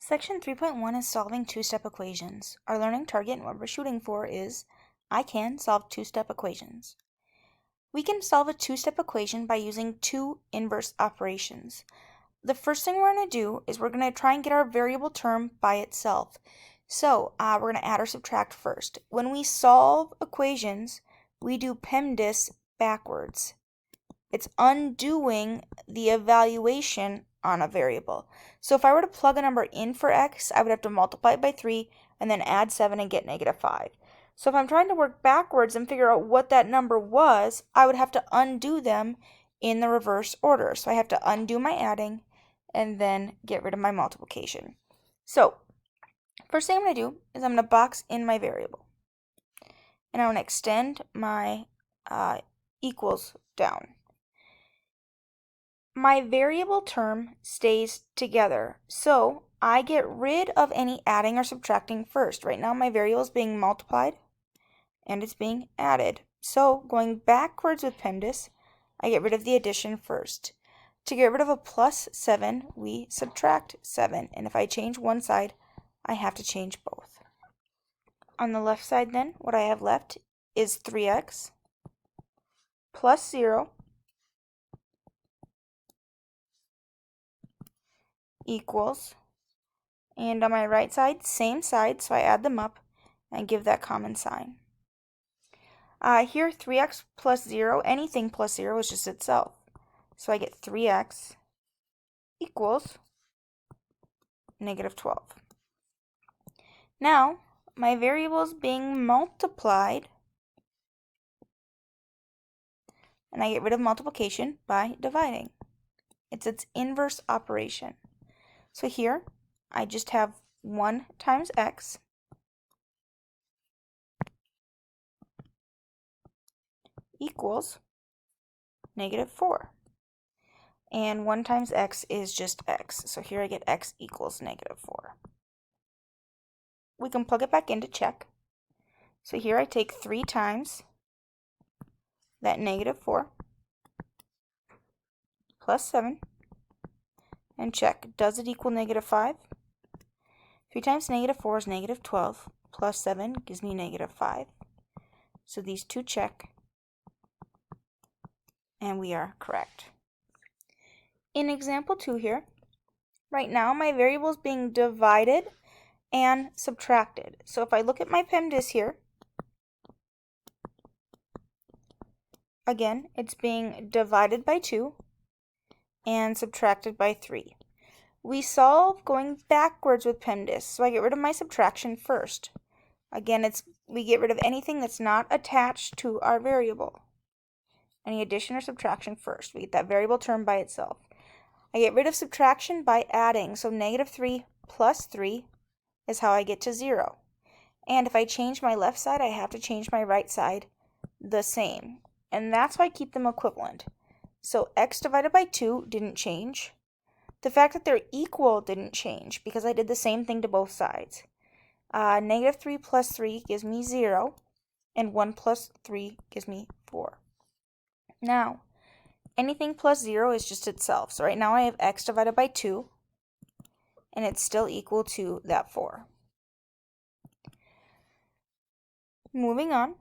Section 3.1 is solving two-step equations. Our learning target and what we're shooting for is I can solve two-step equations. We can solve a two-step equation by using two inverse operations. The first thing we're going to do is we're going to try and get our variable term by itself. So we're going to add or subtract first. When we solve equations, we do PEMDAS backwards. It's undoing the evaluation on a variable. So if I were to plug a number in for x, I would have to multiply it by 3 and then add 7 and get -5. So if I'm trying to work backwards and figure out what that number was, I would have to undo them in the reverse order. So I have to undo my adding and then get rid of my multiplication. So first thing I'm going to do is I'm going to box in my variable. And I'm going to extend my equals down. My variable term stays together, so I get rid of any adding or subtracting first. Right now my variable is being multiplied and it's being added. So going backwards with PEMDAS, I get rid of the addition first. To get rid of a plus 7, we subtract 7, and if I change one side, I have to change both. On the left side then, what I have left is 3x plus 0 equals, and on my right side, same side, so I add them up and give that common sign. Here, 3x plus 0, anything plus 0 is just itself. So I get 3x equals -12. Now, my variable is being multiplied, and I get rid of multiplication by dividing. It's its inverse operation. So here, I just have 1 times x equals -4. And 1 times x is just x. So here I get x equals -4. We can plug it back in to check. So here I take 3 times that -4 plus 7 and check. Does it equal -5? 3 times -4 is -12 plus 7 gives me -5. So these two check and we are correct. In example 2 here, right now my variable is being divided and subtracted. So if I look at my PEMDAS here, again, it's being divided by 2 and subtracted by 3. We solve going backwards with PEMDAS, so I get rid of my subtraction first. Again, we get rid of anything that's not attached to our variable. Any addition or subtraction first. We get that variable term by itself. I get rid of subtraction by adding, so -3 plus 3 is how I get to 0. And if I change my left side, I have to change my right side the same. And that's why I keep them equivalent. So x divided by 2 didn't change. The fact that they're equal didn't change because I did the same thing to both sides. -3 plus 3 gives me 0, and 1 plus 3 gives me 4. Now, anything plus 0 is just itself. So right now I have x divided by 2, and it's still equal to that 4. Moving on,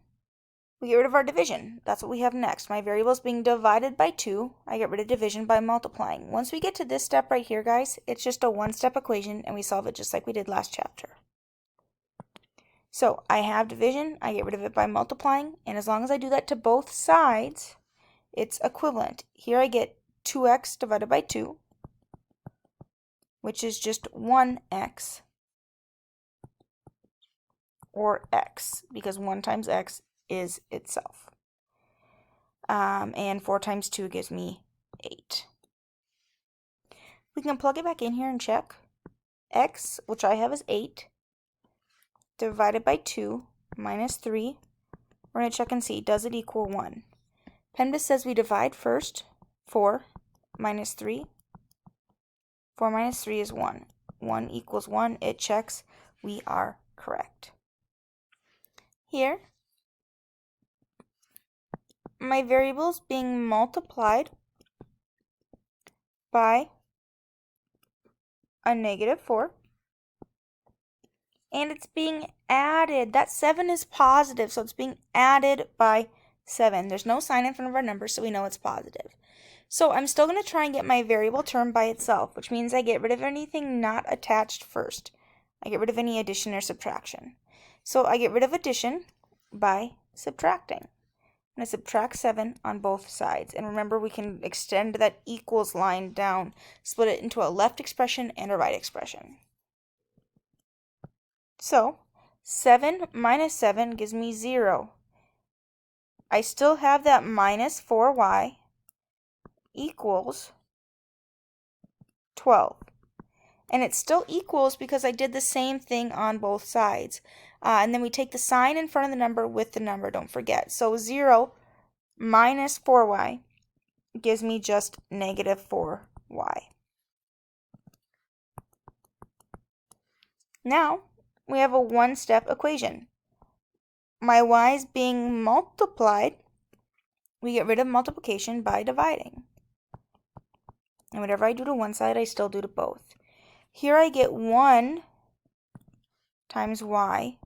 we get rid of our division. That's what we have next. My variable is being divided by 2. I get rid of division by multiplying. Once we get to this step right here, guys, it's just a one-step equation, and we solve it just like we did last chapter. So I have division, I get rid of it by multiplying, and as long as I do that to both sides, it's equivalent. Here I get 2x divided by 2, which is just 1x, or x, because 1 times x is itself. And 4 times 2 gives me 8. We can plug it back in here and check. X, which I have as 8, divided by 2 minus 3. We're going to check and see, does it equal 1? PEMDAS says we divide first. 4 minus 3. 4 minus 3 is 1. 1 equals 1. It checks. We are correct. Here, my variable is being multiplied by a -4. and it's being added. That 7 is positive, so it's being added by 7. There's no sign in front of our number, so we know it's positive. So I'm still going to try and get my variable term by itself, which means I get rid of anything not attached first. I get rid of any addition or subtraction. So I get rid of addition by subtracting. I'm going to subtract 7 on both sides. And remember, we can extend that equals line down, split it into a left expression and a right expression. So 7 minus 7 gives me 0. I still have that minus 4y equals 12. And it still equals because I did the same thing on both sides. And then we take the sign in front of the number with the number, don't forget. So 0 minus 4y gives me just negative 4y. Now we have a one-step equation. My y's being multiplied, we get rid of multiplication by dividing. And whatever I do to one side, I still do to both. Here I get 1 times y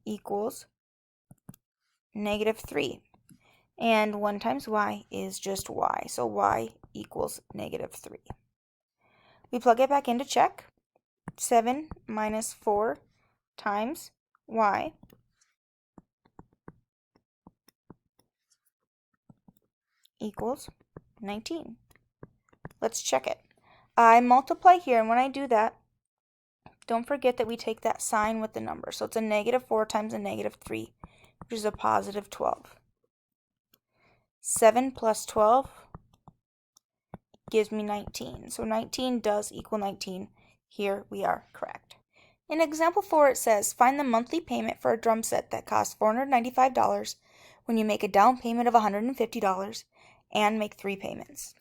equals negative 3. And 1 times y is just y, so y equals negative 3. We plug it back in to check. 7 minus 4 times y equals 19. Let's check it. I multiply here, and when I do that, don't forget that we take that sign with the number. So it's a negative 4 times a negative 3, which is a positive 12. 7 plus 12 gives me 19. So 19 does equal 19. Here we are correct. In example 4, it says, find the monthly payment for a drum set that costs $495 when you make a down payment of $150 and make 3 payments.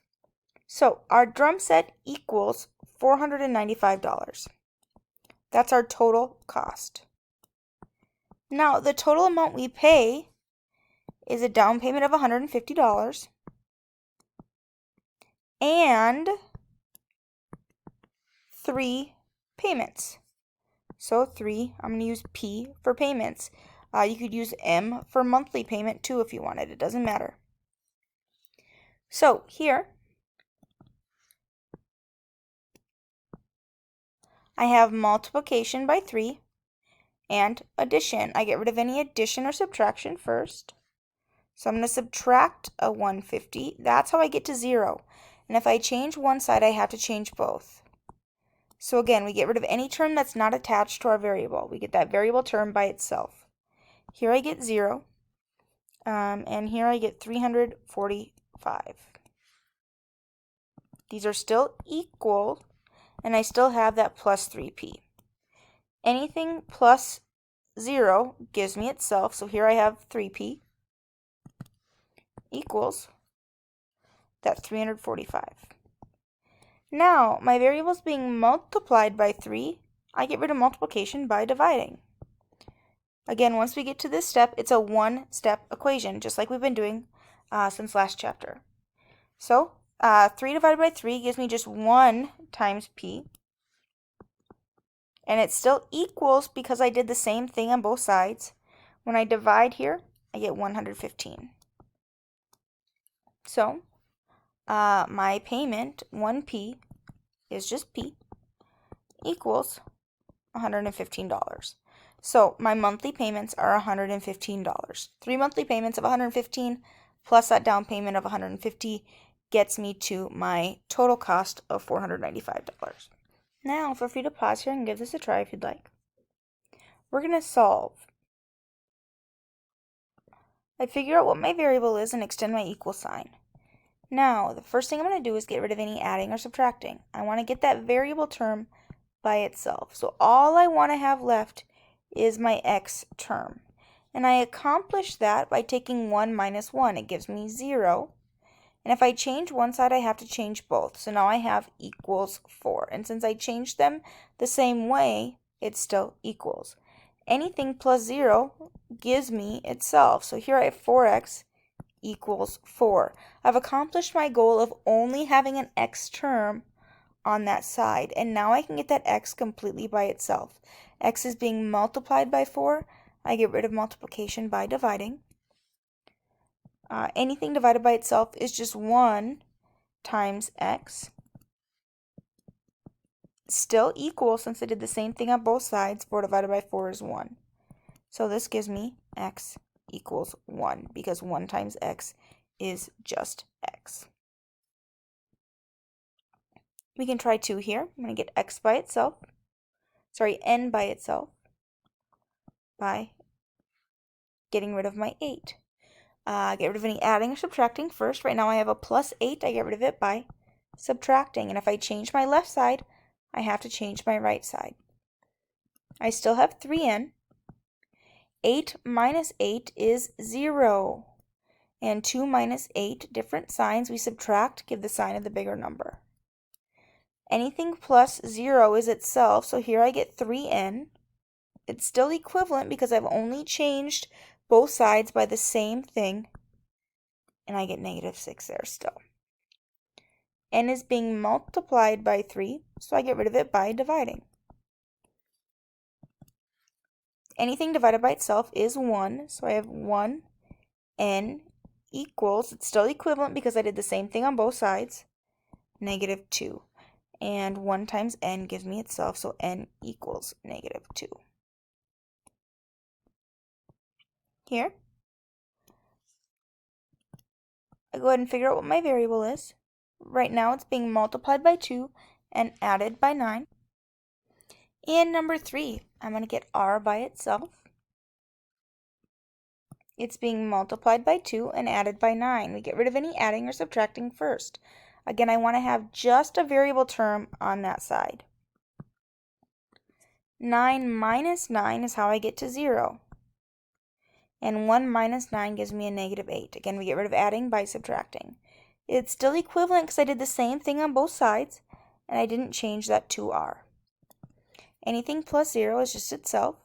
So our drum set equals $495. That's our total cost. Now, the total amount we pay is a down payment of $150 and 3 payments. So 3, I'm going to use P for payments. You could use M for monthly payment too if you wanted. It doesn't matter. So here, I have multiplication by 3 and addition. I get rid of any addition or subtraction first. So I'm going to subtract a 150. That's how I get to 0. And if I change one side, I have to change both. So again, we get rid of any term that's not attached to our variable. We get that variable term by itself. Here I get 0, and here I get 345. These are still equal, and I still have that plus 3p. Anything plus 0 gives me itself, so here I have 3p equals that 345. Now, my variable is being multiplied by 3. I get rid of multiplication by dividing. Again, once we get to this step, it's a one-step equation, just like we've been doing since last chapter. So, 3 divided by 3 gives me just 1 times p. And it still equals because I did the same thing on both sides. When I divide here, I get 115. So, my payment, 1p, is just p, equals $115. So my monthly payments are $115. 3 monthly payments of $115 plus that down payment of $150 gets me to my total cost of $495. Now feel free to pause here and give this a try if you'd like. We're going to solve. I figure out what my variable is and extend my equal sign. Now, the first thing I'm going to do is get rid of any adding or subtracting. I want to get that variable term by itself. So all I want to have left is my x term. And I accomplish that by taking 1 minus 1. It gives me 0. And if I change one side, I have to change both. So now I have equals 4. And since I changed them the same way, it still equals. Anything plus 0 gives me itself. So here I have 4x equals 4. I've accomplished my goal of only having an x term on that side. And now I can get that x completely by itself. X is being multiplied by 4. I get rid of multiplication by dividing. Anything divided by itself is just 1 times x. Still equal, since I did the same thing on both sides. 4 divided by 4 is 1. So this gives me x equals 1, because 1 times x is just x. We can try 2 here. I'm going to get x by itself. Sorry, n by itself by getting rid of my 8. Get rid of any adding or subtracting first. Right now I have a plus 8. I get rid of it by subtracting. And if I change my left side, I have to change my right side. I still have 3n. 8 minus 8 is 0. And 2 minus 8, different signs. We subtract, give the sign of the bigger number. Anything plus 0 is itself, so here I get 3n. It's still equivalent because I've only changed both sides by the same thing, and I get negative 6 there still. N is being multiplied by 3, so I get rid of it by dividing. Anything divided by itself is 1, so I have 1 n equals, it's still equivalent because I did the same thing on both sides, negative 2. And 1 times n gives me itself, so n equals negative 2. Here, I go ahead and figure out what my variable is. Right now it's being multiplied by 2 and added by 9. And number 3, I'm going to get r by itself. It's being multiplied by 2 and added by 9. We get rid of any adding or subtracting first. Again, I want to have just a variable term on that side. 9 minus 9 is how I get to 0. And 1 minus 9 gives me a negative 8. Again, we get rid of adding by subtracting. It's still equivalent because I did the same thing on both sides, and I didn't change that to r. Anything plus 0 is just itself,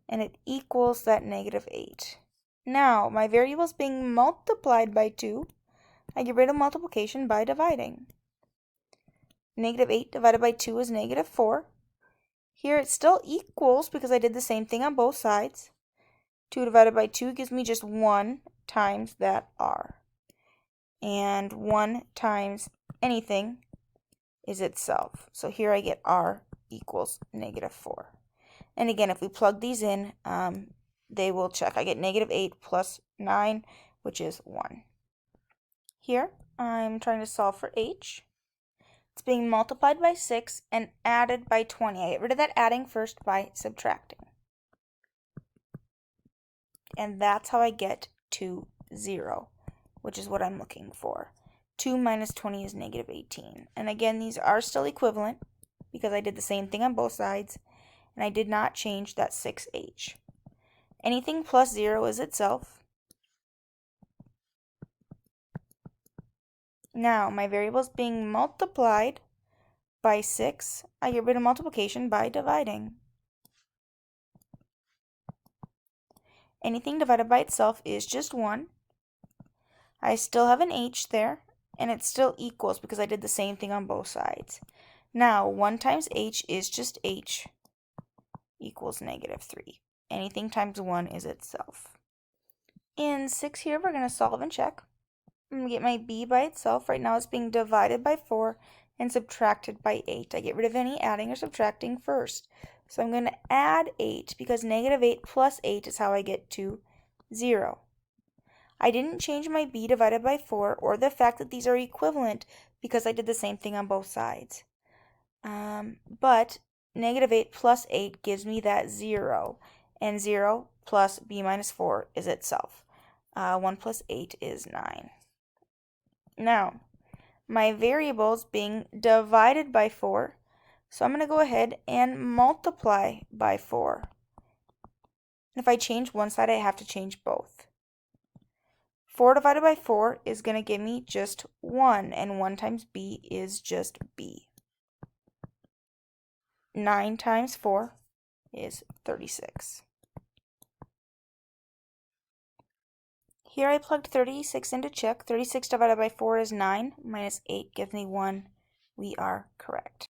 and it equals that negative 8. Now, my variable is being multiplied by 2. I get rid of multiplication by dividing. Negative 8 divided by 2 is negative 4. Here it still equals because I did the same thing on both sides. 2 divided by 2 gives me just 1 times that r. And 1 times anything is itself. So here I get r equals negative 4. And again, if we plug these in, they will check. I get negative 8 plus 9, which is 1. Here, I'm trying to solve for h. It's being multiplied by 6 and added by 20. I get rid of that adding first by subtracting. And that's how I get to 0, which is what I'm looking for. 2 minus 20 is negative 18. And again, these are still equivalent because I did the same thing on both sides, and I did not change that 6h. Anything plus 0 is itself. Now, my variable is being multiplied by 6. I get rid of multiplication by dividing. Anything divided by itself is just 1. I still have an h there, and it still equals because I did the same thing on both sides. Now, 1 times h is just h equals negative 3. Anything times 1 is itself. In 6 here, we're going to solve and check. I'm going to get my b by itself. Right now it's being divided by 4 and subtracted by 8. I get rid of any adding or subtracting first. So I'm going to add 8 because negative 8 plus 8 is how I get to 0. I didn't change my b divided by 4 or the fact that these are equivalent because I did the same thing on both sides. But negative 8 plus 8 gives me that 0. And 0 plus b minus 4 is itself. 1 plus 8 is 9. Now, my variable is being divided by 4, so I'm going to go ahead and multiply by 4. And if I change one side, I have to change both. 4 divided by 4 is going to give me just 1, and 1 times b is just b. 9 times 4 is 36. Here I plugged 36 in to check. 36 divided by 4 is 9, minus 8 gives me 1, We are correct.